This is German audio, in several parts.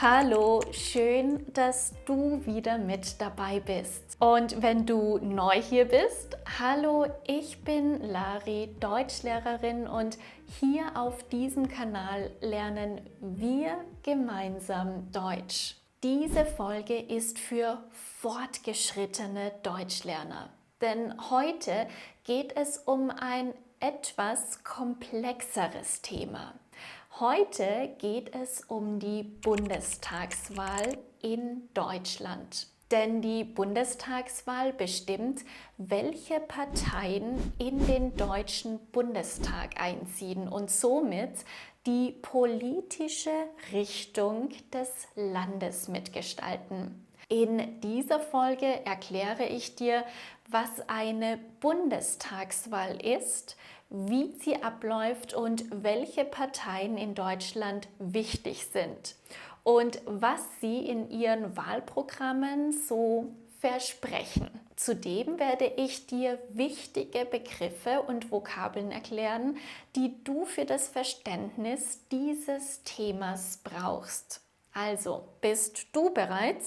Hallo, schön, dass du wieder mit dabei bist. Und wenn du neu hier bist, hallo, ich bin Lari, Deutschlehrerin und hier auf diesem Kanal lernen wir gemeinsam Deutsch. Diese Folge ist für fortgeschrittene Deutschlerner, denn heute geht es um ein etwas komplexeres Thema. Heute geht es um die Bundestagswahl in Deutschland. Denn die Bundestagswahl bestimmt, welche Parteien in den Deutschen Bundestag einziehen und somit die politische Richtung des Landes mitgestalten. In dieser Folge erkläre ich dir, was eine Bundestagswahl ist, wie sie abläuft und welche Parteien in Deutschland wichtig sind und was sie in ihren Wahlprogrammen so versprechen. Zudem werde ich dir wichtige Begriffe und Vokabeln erklären, die du für das Verständnis dieses Themas brauchst. Also, bist du bereit?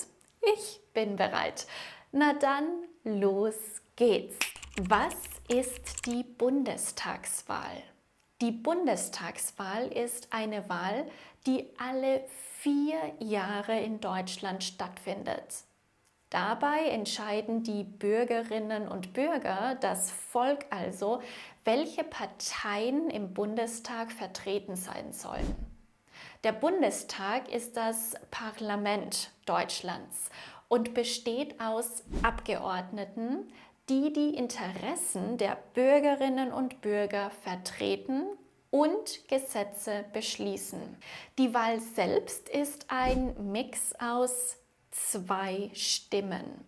Ich bin bereit. Na dann, los geht's. Was ist die Bundestagswahl? Die Bundestagswahl ist eine Wahl, die alle 4 Jahre in Deutschland stattfindet. Dabei entscheiden die Bürgerinnen und Bürger, das Volk also, welche Parteien im Bundestag vertreten sein sollen. Der Bundestag ist das Parlament Deutschlands und besteht aus Abgeordneten, die die Interessen der Bürgerinnen und Bürger vertreten und Gesetze beschließen. Die Wahl selbst ist ein Mix aus 2 Stimmen.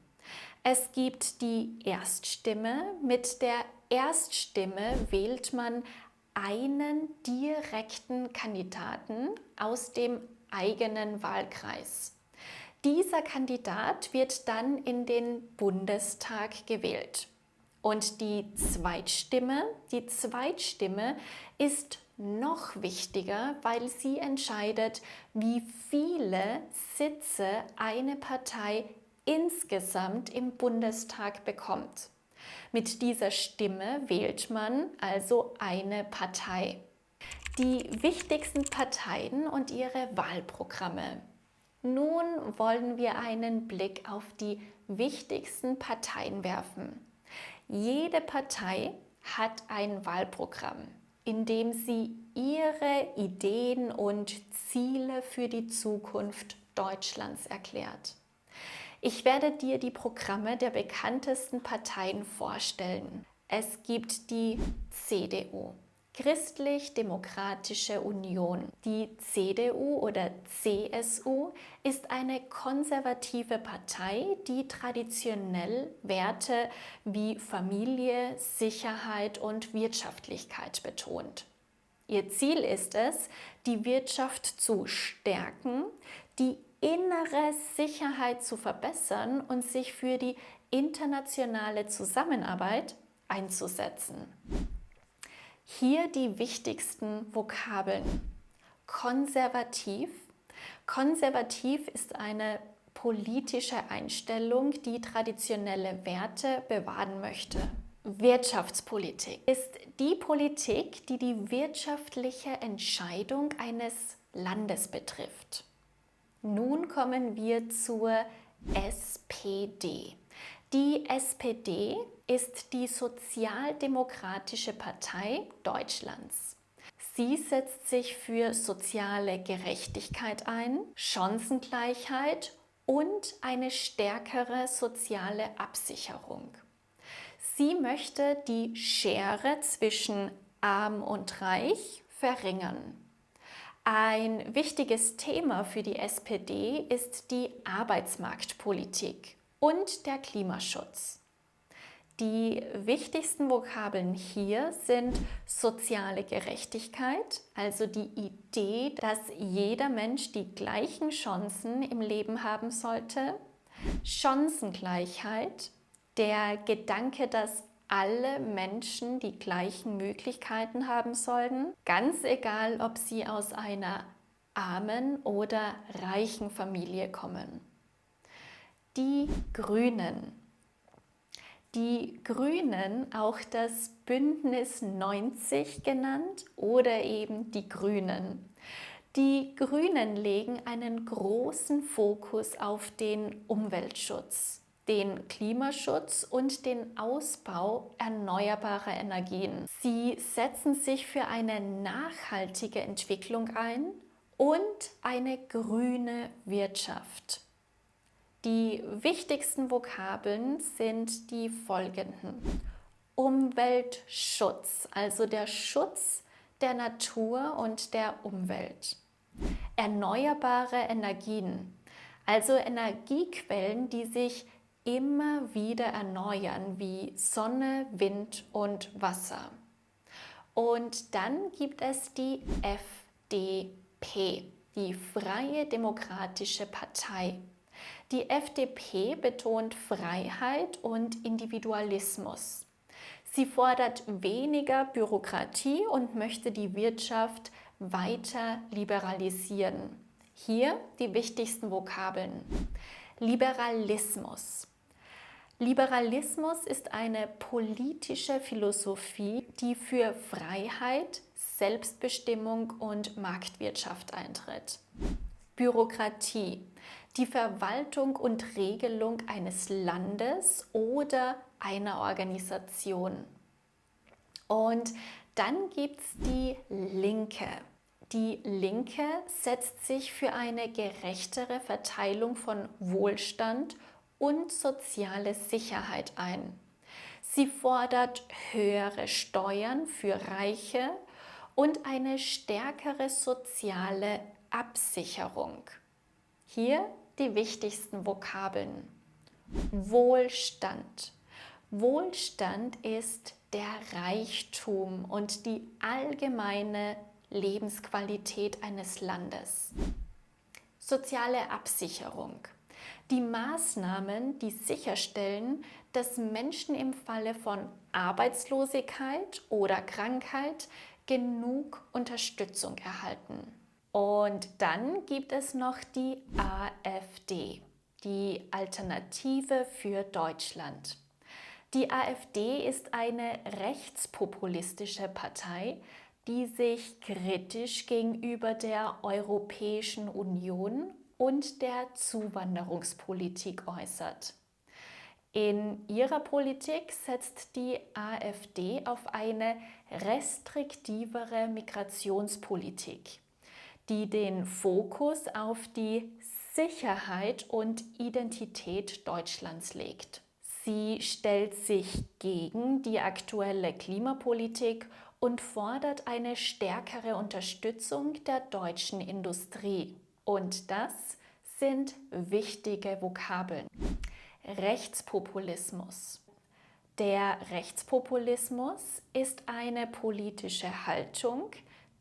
Es gibt die Erststimme. Mit der Erststimme wählt man einen direkten Kandidaten aus dem eigenen Wahlkreis. Dieser Kandidat wird dann in den Bundestag gewählt. Und die Zweitstimme ist noch wichtiger, weil sie entscheidet, wie viele Sitze eine Partei insgesamt im Bundestag bekommt. Mit dieser Stimme wählt man also eine Partei. Die wichtigsten Parteien und ihre Wahlprogramme. Nun wollen wir einen Blick auf die wichtigsten Parteien werfen. Jede Partei hat ein Wahlprogramm, in dem sie ihre Ideen und Ziele für die Zukunft Deutschlands erklärt. Ich werde dir die Programme der bekanntesten Parteien vorstellen. Es gibt die CDU, Christlich-Demokratische Union. Die CDU oder CSU ist eine konservative Partei, die traditionell Werte wie Familie, Sicherheit und Wirtschaftlichkeit betont. Ihr Ziel ist es, die Wirtschaft zu stärken, die innere Sicherheit zu verbessern und sich für die internationale Zusammenarbeit einzusetzen. Hier die wichtigsten Vokabeln. Konservativ. Konservativ ist eine politische Einstellung, die traditionelle Werte bewahren möchte. Wirtschaftspolitik ist die Politik, die die wirtschaftliche Entscheidung eines Landes betrifft. Nun kommen wir zur SPD. Die SPD ist die Sozialdemokratische Partei Deutschlands. Sie setzt sich für soziale Gerechtigkeit ein, Chancengleichheit und eine stärkere soziale Absicherung. Sie möchte die Schere zwischen Arm und Reich verringern. Ein wichtiges Thema für die SPD ist die Arbeitsmarktpolitik und der Klimaschutz. Die wichtigsten Vokabeln hier sind soziale Gerechtigkeit, also die Idee, dass jeder Mensch die gleichen Chancen im Leben haben sollte, Chancengleichheit, der Gedanke, dass alle Menschen die gleichen Möglichkeiten haben sollten, ganz egal, ob sie aus einer armen oder reichen Familie kommen. Die Grünen. Die Grünen, auch das Bündnis 90 genannt oder eben die Grünen. Die Grünen legen einen großen Fokus auf den Umweltschutz, den Klimaschutz und den Ausbau erneuerbarer Energien. Sie setzen sich für eine nachhaltige Entwicklung ein und eine grüne Wirtschaft. Die wichtigsten Vokabeln sind die folgenden. Umweltschutz, also der Schutz der Natur und der Umwelt. Erneuerbare Energien, also Energiequellen, die sich immer wieder erneuern, wie Sonne, Wind und Wasser. Und dann gibt es die FDP, die Freie Demokratische Partei. Die FDP betont Freiheit und Individualismus. Sie fordert weniger Bürokratie und möchte die Wirtschaft weiter liberalisieren. Hier die wichtigsten Vokabeln. Liberalismus. Liberalismus ist eine politische Philosophie, die für Freiheit, Selbstbestimmung und Marktwirtschaft eintritt. Bürokratie, die Verwaltung und Regelung eines Landes oder einer Organisation. Und dann gibt es die Linke. Die Linke setzt sich für eine gerechtere Verteilung von Wohlstand und soziale Sicherheit ein. Sie fordert höhere Steuern für Reiche und eine stärkere soziale Absicherung. Hier die wichtigsten Vokabeln. Wohlstand. Wohlstand ist der Reichtum und die allgemeine Lebensqualität eines Landes. Soziale Absicherung. Die Maßnahmen, die sicherstellen, dass Menschen im Falle von Arbeitslosigkeit oder Krankheit genug Unterstützung erhalten. Und dann gibt es noch die AfD, die Alternative für Deutschland. Die AfD ist eine rechtspopulistische Partei, die sich kritisch gegenüber der Europäischen Union und der Zuwanderungspolitik äußert. In ihrer Politik setzt die AfD auf eine restriktivere Migrationspolitik, die den Fokus auf die Sicherheit und Identität Deutschlands legt. Sie stellt sich gegen die aktuelle Klimapolitik und fordert eine stärkere Unterstützung der deutschen Industrie. Und das sind wichtige Vokabeln. Rechtspopulismus. Der Rechtspopulismus ist eine politische Haltung,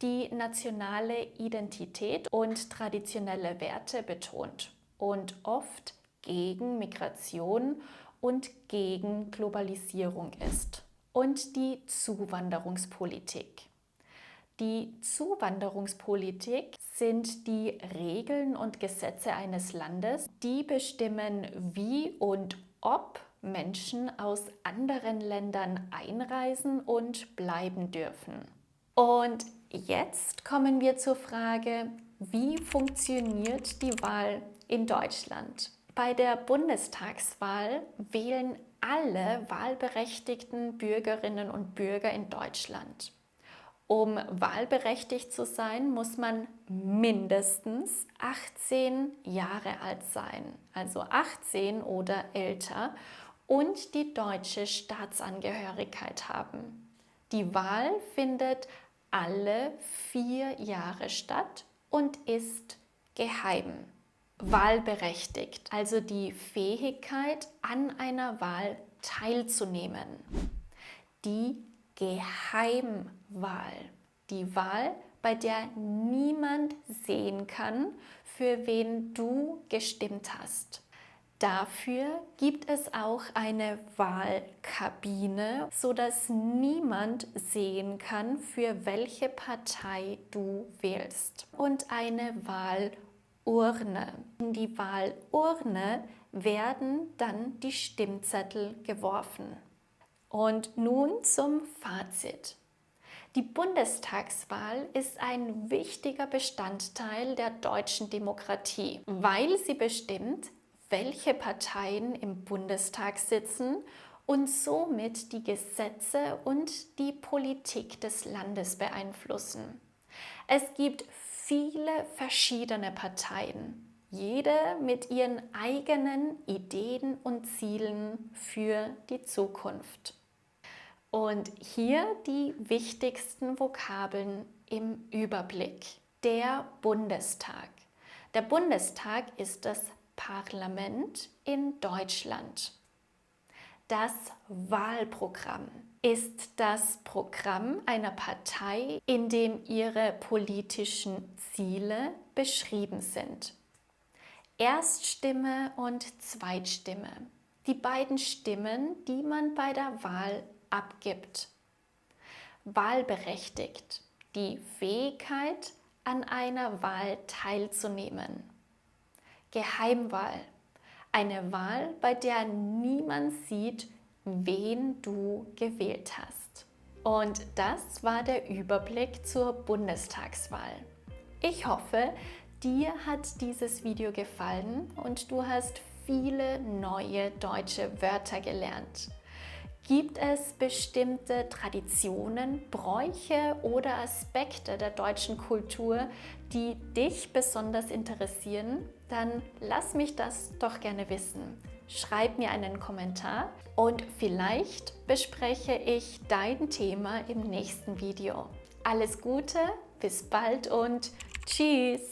die nationale Identität und traditionelle Werte betont und oft gegen Migration und gegen Globalisierung ist. Und die Zuwanderungspolitik. Die Zuwanderungspolitik sind die Regeln und Gesetze eines Landes, die bestimmen, wie und ob Menschen aus anderen Ländern einreisen und bleiben dürfen. Und jetzt kommen wir zur Frage, wie funktioniert die Wahl in Deutschland? Bei der Bundestagswahl wählen alle wahlberechtigten Bürgerinnen und Bürger in Deutschland. Um wahlberechtigt zu sein, muss man mindestens 18 Jahre alt sein, also 18 oder älter, und die deutsche Staatsangehörigkeit haben. Die Wahl findet alle 4 Jahre statt und ist geheim. Wahlberechtigt, also die Fähigkeit, an einer Wahl teilzunehmen. Die Geheimwahl, die Wahl, bei der niemand sehen kann, für wen du gestimmt hast. Dafür gibt es auch eine Wahlkabine, sodass niemand sehen kann, für welche Partei du wählst. Und eine Wahlurne. In die Wahlurne werden dann die Stimmzettel geworfen. Und nun zum Fazit. Die Bundestagswahl ist ein wichtiger Bestandteil der deutschen Demokratie, weil sie bestimmt, welche Parteien im Bundestag sitzen und somit die Gesetze und die Politik des Landes beeinflussen. Es gibt viele verschiedene Parteien, jede mit ihren eigenen Ideen und Zielen für die Zukunft. Und hier die wichtigsten Vokabeln im Überblick. Der Bundestag. Der Bundestag ist das Parlament in Deutschland. Das Wahlprogramm ist das Programm einer Partei, in dem ihre politischen Ziele beschrieben sind. Erststimme und Zweitstimme. Die beiden Stimmen, die man bei der Wahl abgibt. Wahlberechtigt. Die Fähigkeit, an einer Wahl teilzunehmen. Geheimwahl. Eine Wahl, bei der niemand sieht, wen du gewählt hast. Und das war der Überblick zur Bundestagswahl. Ich hoffe, dir hat dieses Video gefallen und du hast viele neue deutsche Wörter gelernt. Gibt es bestimmte Traditionen, Bräuche oder Aspekte der deutschen Kultur, die dich besonders interessieren? Dann lass mich das doch gerne wissen. Schreib mir einen Kommentar und vielleicht bespreche ich dein Thema im nächsten Video. Alles Gute, bis bald und tschüss!